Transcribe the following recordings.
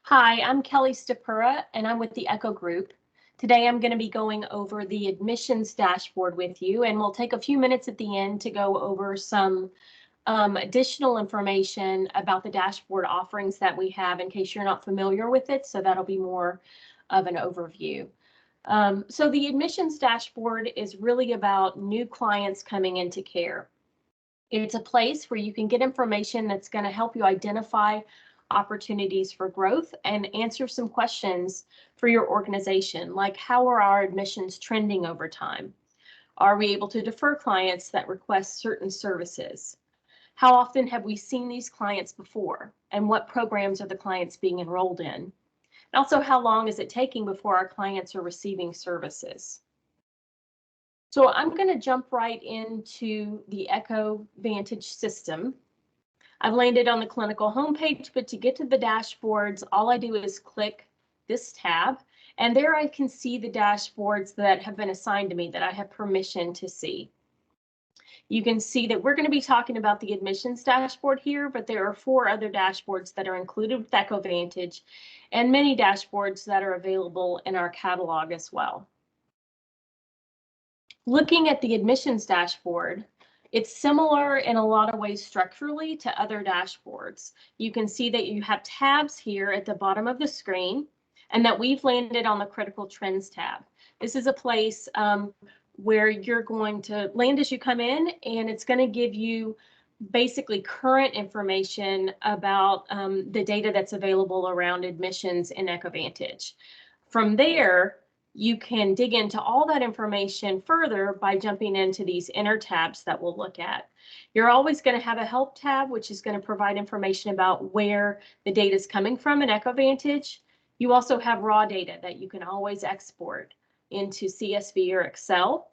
Hi, I'm Kelly Stepura, and I'm with the Echo Group. Today I'm going to be going over the admissions dashboard with you, and we'll take a few minutes at the end to go over some additional information about the dashboard offerings that we have in case you're not familiar with it, so that'll be more of an overview. So the admissions dashboard is really about new clients coming into care. It's a place where you can get information that's going to help you identify opportunities for growth and answer some questions for your organization, like how are our admissions trending over time? Are we able to defer clients that request certain services? How often have we seen these clients before? And what programs are the clients being enrolled in? And also, how long is it taking before our clients are receiving services? So I'm going to jump right into the EchoVantage system. I've landed on the clinical homepage, but to get to the dashboards, all I do is click this tab, and there I can see the dashboards that have been assigned to me that I have permission to see. You can see that we're going to be talking about the admissions dashboard here, but there are 4 other dashboards that are included with EchoVantage and many dashboards that are available in our catalog as well. Looking at the admissions dashboard, it's similar in a lot of ways structurally to other dashboards. You can see that you have tabs here at the bottom of the screen and that we've landed on the critical trends tab. This is a place where you're going to land as you come in, and it's going to give you basically current information about the data that's available around admissions in EchoVantage. From there, you can dig into all that information further by jumping into these inner tabs that we'll look at. You're always going to have a help tab, which is going to provide information about where the data is coming from in EchoVantage. You also have raw data that you can always export into CSV or Excel,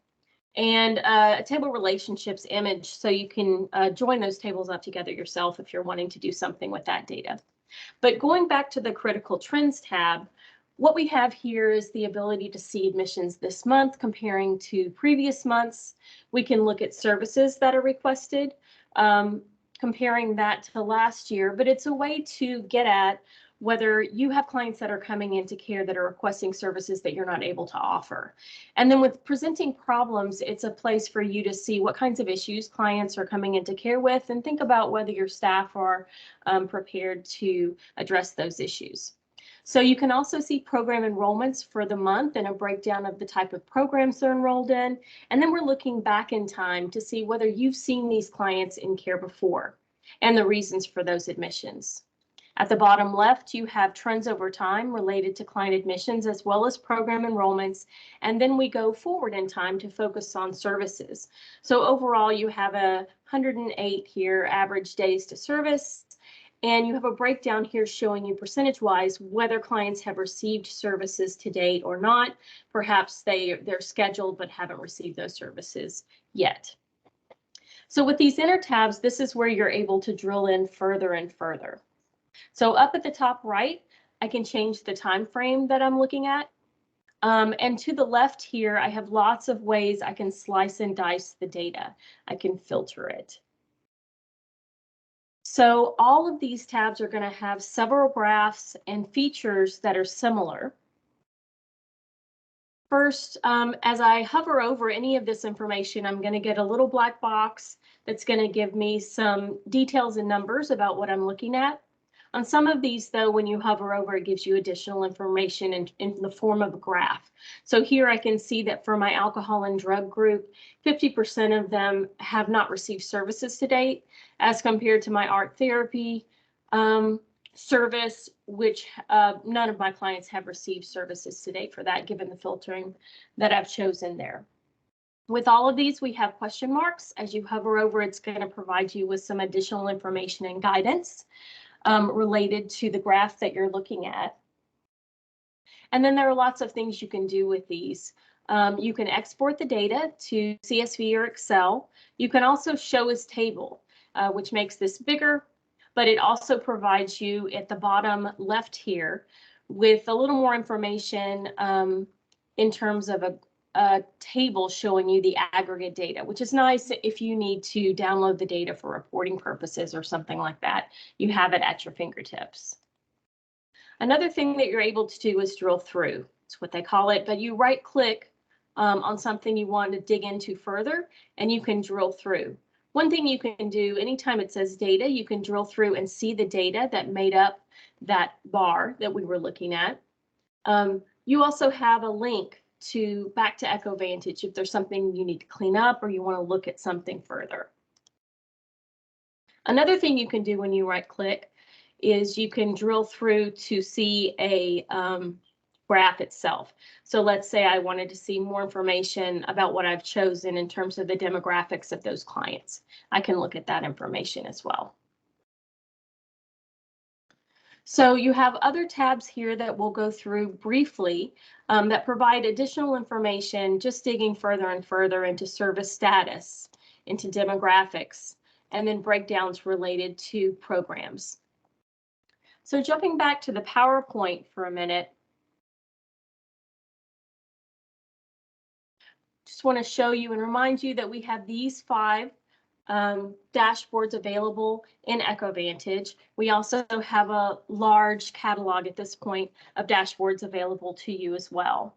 and a table relationships image, so you can join those tables up together yourself if you're wanting to do something with that data. But going back to the critical trends tab, what we have here is the ability to see admissions this month comparing to previous months. We can look at services that are requested, comparing that to last year, but it's a way to get at whether you have clients that are coming into care that are requesting services that you're not able to offer. And then with presenting problems, it's a place for you to see what kinds of issues clients are coming into care with and think about whether your staff are prepared to address those issues. So you can also see program enrollments for the month and a breakdown of the type of programs they're enrolled in. And then we're looking back in time to see whether you've seen these clients in care before and the reasons for those admissions. At the bottom left, you have trends over time related to client admissions as well as program enrollments. And then we go forward in time to focus on services. So overall, you have 108 here average days to service. And you have a breakdown here showing you percentage-wise whether clients have received services to date or not. Perhaps they're scheduled but haven't received those services yet. So with these inner tabs, this is where you're able to drill in further and further. So up at the top right, I can change the time frame that I'm looking at. And to the left here, I have lots of ways I can slice and dice the data. I can filter it. So all of these tabs are going to have several graphs and features that are similar. First, as I hover over any of this information, I'm going to get a little black box that's going to give me some details and numbers about what I'm looking at. On some of these, though, when you hover over, it gives you additional information in the form of a graph. So here I can see that for my alcohol and drug group, 50% of them have not received services to date, as compared to my art therapy service, which none of my clients have received services to date for that, given the filtering that I've chosen there. With all of these, we have question marks. As you hover over, it's going to provide you with some additional information and guidance related to the graph that you're looking at. And then there are lots of things you can do with these. You can export the data to CSV or Excel. You can also show as table, which makes this bigger, but it also provides you at the bottom left here with a little more information in terms of a table showing you the aggregate data, which is nice if you need to download the data for reporting purposes or something like that. You have it at your fingertips. Another thing that you're able to do is drill through. It's what they call it, but you right click on something you want to dig into further, and you can drill through. One thing you can do anytime it says data, you can drill through and see the data that made up that bar that we were looking at. You also have a link back to EchoVantage if there's something you need to clean up or you want to look at something further. Another thing you can do when you right click is you can drill through to see a graph itself. So let's say I wanted to see more information about what I've chosen in terms of the demographics of those clients. I can look at that information as well. So you have other tabs here that we'll go through briefly that provide additional information, just digging further and further into service status, into demographics, and then breakdowns related to programs. So jumping back to the PowerPoint for a minute, just want to show you and remind you that we have these 5 dashboards available in EchoVantage. We also have a large catalog at this point of dashboards available to you as well.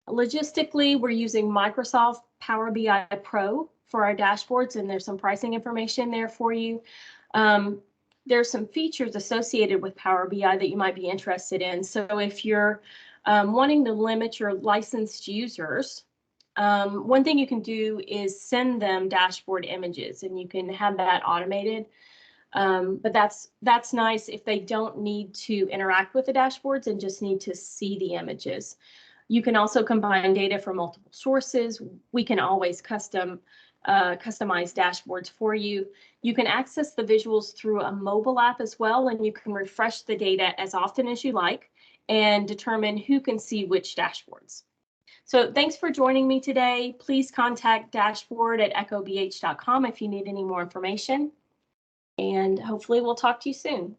Logistically, we're using Microsoft Power BI Pro for our dashboards, and there's some pricing information there for you. There's some features associated with Power BI that you might be interested in. So if you're wanting to limit your licensed users, one thing you can do is send them dashboard images, and you can have that automated. But that's nice if they don't need to interact with the dashboards and just need to see the images. You can also combine data from multiple sources. We can always customize dashboards for you. You can access the visuals through a mobile app as well, and you can refresh the data as often as you like and determine who can see which dashboards. So thanks for joining me today. Please contact dashboard@echovh.com if you need any more information, and hopefully we'll talk to you soon.